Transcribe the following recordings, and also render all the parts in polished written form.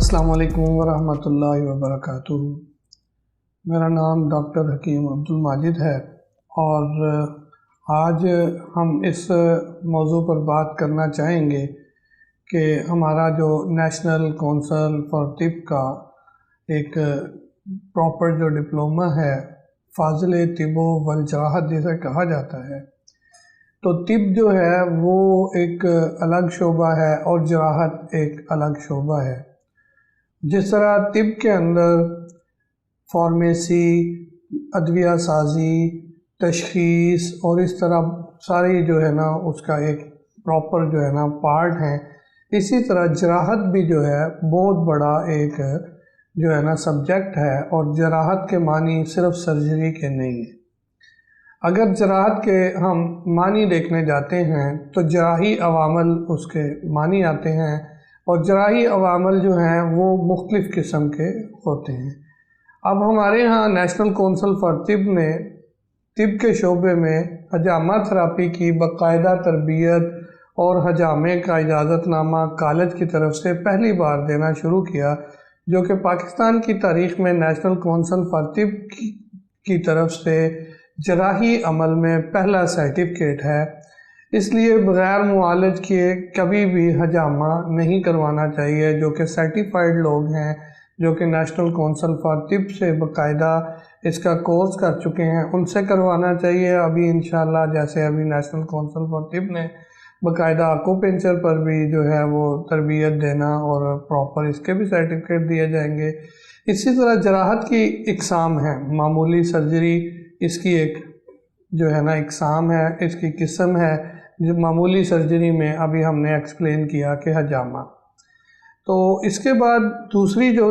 السلام علیکم ورحمۃ اللہ وبرکاتہ۔ میرا نام ڈاکٹر حکیم عبدالماجد ہے اور آج ہم اس موضوع پر بات کرنا چاہیں گے کہ ہمارا جو نیشنل کونسل فار طب کا ایک پراپر جو ڈپلومہ ہے فاضل طب والجراحت جسے کہا جاتا ہے، تو طب جو ہے وہ ایک الگ شعبہ ہے اور جراحت ایک الگ شعبہ ہے۔ جس طرح طب کے اندر فارمیسی، ادویہ سازی، تشخیص اور اس طرح ساری جو ہے نا اس کا ایک پراپر جو ہے نا پارٹ ہیں، اسی طرح جراحت بھی جو ہے بہت بڑا ایک جو ہے نا سبجیکٹ ہے، اور جراحت کے معنی صرف سرجری کے نہیں ہیں۔ اگر جراحت کے ہم معنی دیکھنے جاتے ہیں تو جراحی عوامل اس کے معنی آتے ہیں، اور جراحی عوامل جو ہیں وہ مختلف قسم کے ہوتے ہیں۔ اب ہمارے ہاں نیشنل کونسل فار طب نے طب کے شعبے میں حجامہ تھراپی کی باقاعدہ تربیت اور حجامے کا اجازت نامہ کالج کی طرف سے پہلی بار دینا شروع کیا، جو کہ پاکستان کی تاریخ میں نیشنل کونسل فار طب کی طرف سے جراحی عمل میں پہلا سرٹیفکیٹ ہے۔ اس لیے بغیر معالج کیے کبھی بھی حجامہ نہیں کروانا چاہیے، جو کہ سرٹیفائیڈ لوگ ہیں، جو کہ نیشنل کونسل فار طب سے باقاعدہ اس کا کورس کر چکے ہیں، ان سے کروانا چاہیے۔ ابھی انشاءاللہ جیسے ابھی نیشنل کونسل فار طب نے باقاعدہ آکوپنچر پر بھی جو ہے وہ تربیت دینا اور پراپر اس کے بھی سرٹیفکیٹ دیے جائیں گے۔ اسی طرح جراحت کی اقسام ہیں، معمولی سرجری اس کی ایک جو ہے نا اقسام ہے، اس کی قسم ہے۔ جو معمولی سرجری میں ابھی ہم نے ایکسپلین کیا کہ حجامہ، تو اس کے بعد دوسری جو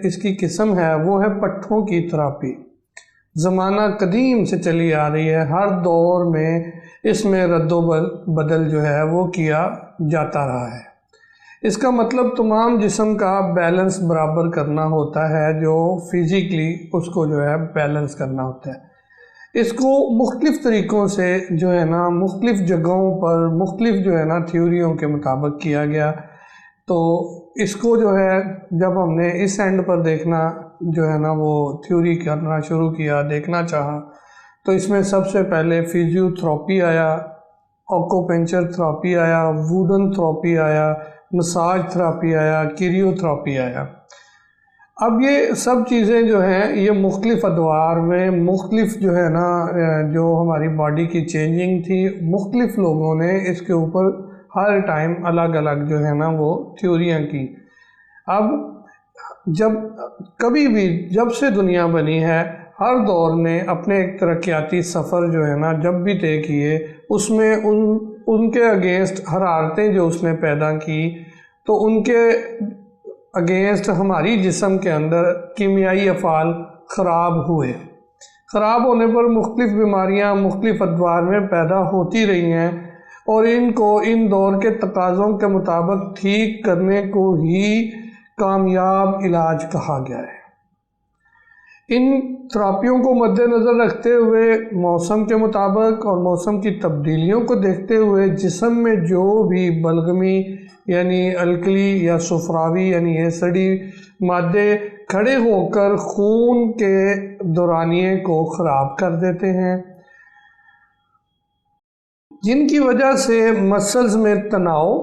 اس کی قسم ہے وہ ہے پٹھوں کی تھراپی۔ زمانہ قدیم سے چلی آ رہی ہے، ہر دور میں اس میں رد و بدل جو ہے وہ کیا جاتا رہا ہے۔ اس کا مطلب تمام جسم کا بیلنس برابر کرنا ہوتا ہے، جو فزیکلی اس کو جو ہے بیلنس کرنا ہوتا ہے۔ اس کو مختلف طریقوں سے جو ہے نا مختلف جگہوں پر مختلف جو ہے نا تھیوریوں کے مطابق کیا گیا۔ تو اس کو جو ہے جب ہم نے اس اینڈ پر دیکھنا جو ہے نا وہ تھیوری کرنا شروع کیا، دیکھنا چاہا، تو اس میں سب سے پہلے فزیو تھراپی آیا، آکوپنچر تھراپی آیا، ووڈن تھراپی آیا، مساج تھراپی آیا، کیریو تھراپی آیا۔ اب یہ سب چیزیں جو ہیں یہ مختلف ادوار میں مختلف جو ہے نا جو ہماری باڈی کی چینجنگ تھی، مختلف لوگوں نے اس کے اوپر ہر ٹائم الگ الگ جو ہے نا وہ تھیوریاں کی۔ اب جب سے دنیا بنی ہے، ہر دور نے اپنے ایک ترقیاتی سفر جو ہے نا جب بھی طے کیے، اس میں ان کے اگینسٹ حرارتیں جو اس نے پیدا کی، تو ان کے اگینسٹ ہماری جسم کے اندر کیمیائی افعال خراب ہوئے۔ خراب ہونے پر مختلف بیماریاں مختلف ادوار میں پیدا ہوتی رہی ہیں، اور ان کو ان دور کے تقاضوں کے مطابق ٹھیک کرنے کو ہی کامیاب علاج کہا گیا ہے۔ ان تھراپیوں کو مد نظر رکھتے ہوئے موسم کے مطابق اور موسم کی تبدیلیوں کو دیکھتے ہوئے جسم میں جو بھی بلغمی یعنی الکلی یا صفراوی یعنی ایسڈی مادے کھڑے ہو کر خون کے دورانیے کو خراب کر دیتے ہیں، جن کی وجہ سے مسلز میں تناؤ،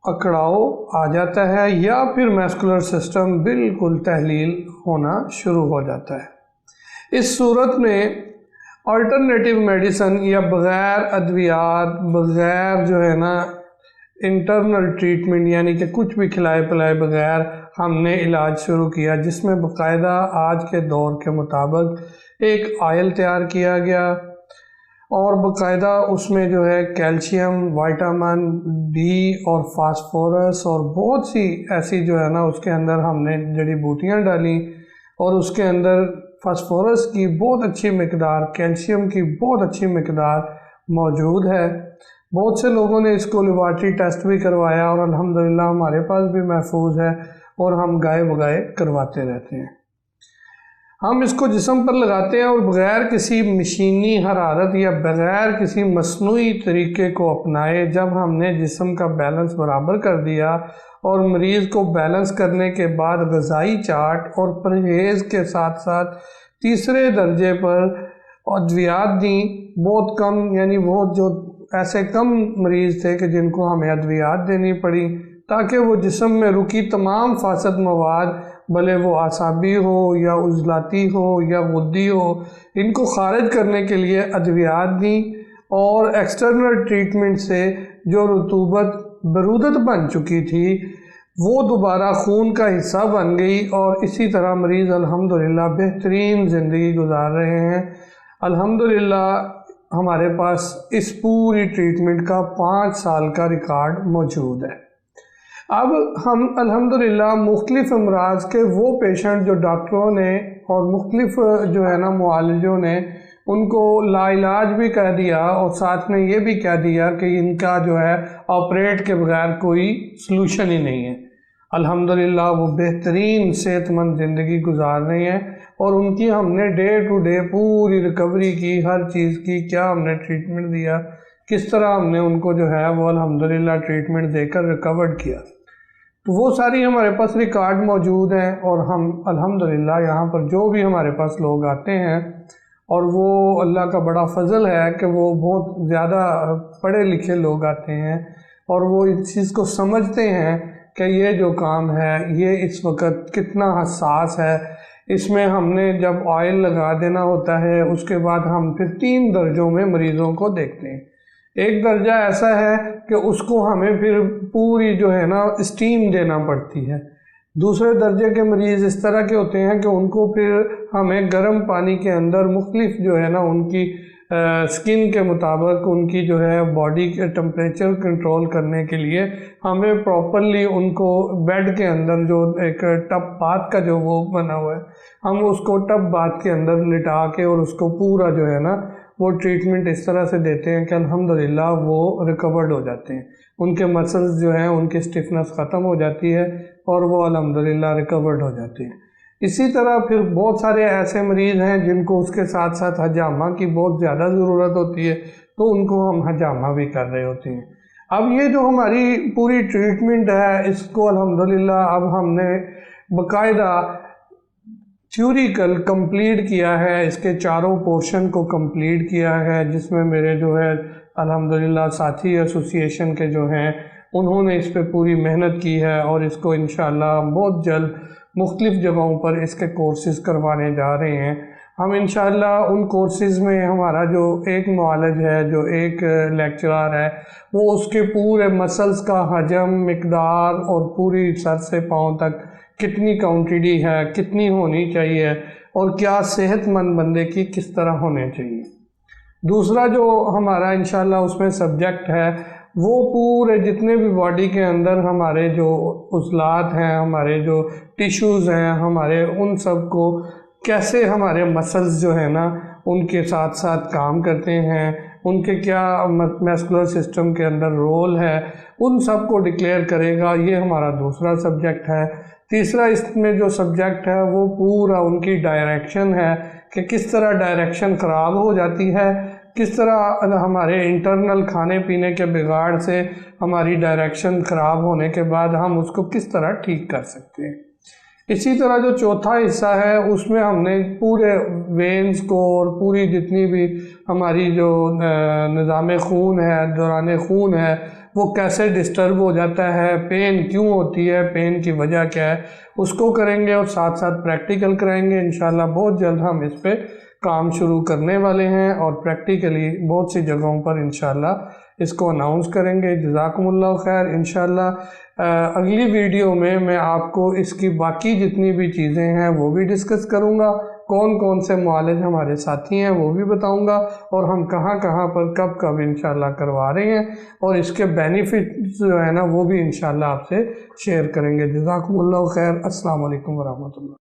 اکڑاؤ آ جاتا ہے، یا پھر میسکولر سسٹم بالکل تحلیل ہونا شروع ہو جاتا ہے۔ اس صورت میں آلٹرنیٹیو میڈیسن یا بغیر ادویات، بغیر جو ہے نا انٹرنل ٹریٹمنٹ یعنی کہ کچھ بھی کھلائے پلائے بغیر ہم نے علاج شروع کیا، جس میں باقاعدہ آج کے دور کے مطابق ایک آئل تیار کیا گیا، اور باقاعدہ اس میں جو ہے کیلشیم، وائٹامن ڈی اور فاسفورس اور بہت سی ایسی جو ہے نا اس کے اندر ہم نے جڑی بوٹیاں ڈالیں، اور اس کے اندر فاسفورس کی بہت اچھی مقدار، کیلشیم کی بہت اچھی مقدار موجود ہے۔ بہت سے لوگوں نے اس کو لیبارٹری ٹیسٹ بھی کروایا، اور الحمدللہ ہمارے پاس بھی محفوظ ہے، اور ہم گائے بگائے کرواتے رہتے ہیں۔ ہم اس کو جسم پر لگاتے ہیں، اور بغیر کسی مشینی حرارت یا بغیر کسی مصنوعی طریقے کو اپنائے جب ہم نے جسم کا بیلنس برابر کر دیا اور مریض کو بیلنس کرنے کے بعد غذائی چارٹ اور پرہیز کے ساتھ ساتھ تیسرے درجے پر ادویات دیں۔ بہت کم، یعنی وہ جو ایسے کم مریض تھے کہ جن کو ہمیں ادویات دینی پڑی تاکہ وہ جسم میں رکی تمام فاسد مواد، بھلے وہ اعصابی ہو یا عضلاتی ہو یا غدی ہو، ان کو خارج کرنے کے لیے ادویات دیں، اور ایکسٹرنل ٹریٹمنٹ سے جو رطوبت برودت بن چکی تھی وہ دوبارہ خون کا حصہ بن گئی، اور اسی طرح مریض الحمدللہ بہترین زندگی گزار رہے ہیں۔ الحمدللہ ہمارے پاس اس پوری ٹریٹمنٹ کا 5 سال کا ریکارڈ موجود ہے۔ اب ہم الحمدللہ مختلف امراض کے وہ پیشنٹ جو ڈاکٹروں نے اور مختلف جو ہے نا معالجوں نے ان کو لا علاج بھی کہہ دیا، اور ساتھ میں یہ بھی کہہ دیا کہ ان کا جو ہے آپریٹ کے بغیر کوئی سلوشن ہی نہیں ہے، الحمدللہ وہ بہترین صحت مند زندگی گزار رہے ہیں، اور ان کی ہم نے ڈے ٹو ڈے پوری ریکوری کی، ہر چیز کی، کیا ہم نے ٹریٹمنٹ دیا، کس طرح ہم نے ان کو جو ہے وہ الحمدللہ ٹریٹمنٹ دے کر ریکورڈ کیا، تو وہ ساری ہمارے پاس ریکارڈ موجود ہیں۔ اور ہم الحمدللہ یہاں پر جو بھی ہمارے پاس لوگ آتے ہیں، اور وہ اللہ کا بڑا فضل ہے کہ وہ بہت زیادہ پڑھے لکھے لوگ آتے ہیں، اور وہ اس چیز کو سمجھتے ہیں کہ یہ جو کام ہے یہ اس وقت کتنا حساس ہے، اس میں ہم نے جب آئل لگا دینا ہوتا ہے اس کے بعد ہم پھر 3 درجوں میں مریضوں کو دیکھتے ہیں۔ ایک درجہ ایسا ہے کہ اس کو ہمیں پھر پوری جو ہے نا اسٹیم دینا پڑتی ہے۔ دوسرے درجے کے مریض اس طرح کے ہوتے ہیں کہ ان کو پھر ہمیں گرم پانی کے اندر مختلف جو ہے نا ان کی سکن کے مطابق ان کی جو ہے باڈی کے ٹمپریچر کنٹرول کرنے کے لیے ہمیں پراپرلی ان کو بیڈ کے اندر جو ایک ٹب باتھ کا جو وہ بنا ہوا ہے، ہم اس کو ٹب باتھ کے اندر لٹا کے اور اس کو پورا جو ہے نا وہ ٹریٹمنٹ اس طرح سے دیتے ہیں کہ الحمدللہ وہ ریکورڈ ہو جاتے ہیں، ان کے مسلز جو ہیں ان کی سٹفنس ختم ہو جاتی ہے اور وہ الحمدللہ ریکورڈ ہو جاتے ہیں۔ اسی طرح پھر بہت سارے ایسے مریض ہیں جن کو اس کے ساتھ ساتھ حجامہ کی بہت زیادہ ضرورت ہوتی ہے، تو ان کو ہم حجامہ بھی کر رہے ہوتے ہیں۔ اب یہ جو ہماری پوری ٹریٹمنٹ ہے اس کو الحمدللہ اب ہم نے باقاعدہ تھیوریکل کمپلیٹ کیا ہے، اس کے چاروں پورشن کو کمپلیٹ کیا ہے، جس میں میرے جو ہے الحمدللہ ساتھی ایسوسی ایشن کے جو ہیں انہوں نے اس پہ پوری محنت کی ہے، اور اس کو انشاءاللہ بہت جلد مختلف جگہوں پر اس کے کورسز کروانے جا رہے ہیں۔ ہم انشاءاللہ ان کورسز میں ہمارا جو ایک معالج ہے، جو ایک لیکچرر ہے، وہ اس کے پورے مسلز کا حجم، مقدار اور پوری سر سے پاؤں تک کتنی کوانٹٹی ہے، کتنی ہونی چاہیے، اور کیا صحت مند بندے کی کس طرح ہونے چاہیے۔ دوسرا جو ہمارا انشاءاللہ اس میں سبجیکٹ ہے وہ پورے جتنے بھی باڈی کے اندر ہمارے جو عضلات ہیں، ہمارے جو ٹیشوز ہیں، ہمارے ان سب کو کیسے ہمارے مسلز جو ہیں نا ان کے ساتھ ساتھ کام کرتے ہیں، ان کے کیا میسکولر سسٹم کے اندر رول ہے، ان سب کو ڈکلیئر کرے گا، یہ ہمارا دوسرا سبجیکٹ ہے۔ تیسرا اس میں جو سبجیکٹ ہے وہ پورا ان کی ڈائریکشن ہے کہ کس طرح ڈائریکشن خراب ہو جاتی ہے، کس طرح ہمارے انٹرنل کھانے پینے کے بگاڑ سے ہماری ڈائریکشن خراب ہونے کے بعد ہم اس کو کس طرح ٹھیک کر سکتے ہیں۔ اسی طرح جو چوتھا حصہ ہے اس میں ہم نے پورے وینز کو اور پوری جتنی بھی ہماری جو نظام خون ہے، دوران خون ہے، وہ کیسے ڈسٹرب ہو جاتا ہے، پین کیوں ہوتی ہے، پین کی وجہ کیا ہے، اس کو کریں گے، اور ساتھ ساتھ پریکٹیکل کریں گے۔ انشاءاللہ بہت جلد ہم اس پہ کام شروع کرنے والے ہیں، اور پریکٹیکلی بہت سی جگہوں پر انشاءاللہ اس کو اناؤنس کریں گے۔ جزاکم اللہ خیر۔ انشاءاللہ اگلی ویڈیو میں آپ کو اس کی باقی جتنی بھی چیزیں ہیں وہ بھی ڈسکس کروں گا، کون کون سے معالج ہمارے ساتھی ہیں وہ بھی بتاؤں گا، اور ہم کہاں کہاں پر کب کب انشاءاللہ کروا رہے ہیں، اور اس کے بینیفٹس جو ہے نا وہ بھی انشاءاللہ آپ سے شیئر کریں گے۔ جزاکم اللہ خیر۔ السلام علیکم ورحمۃ اللہ۔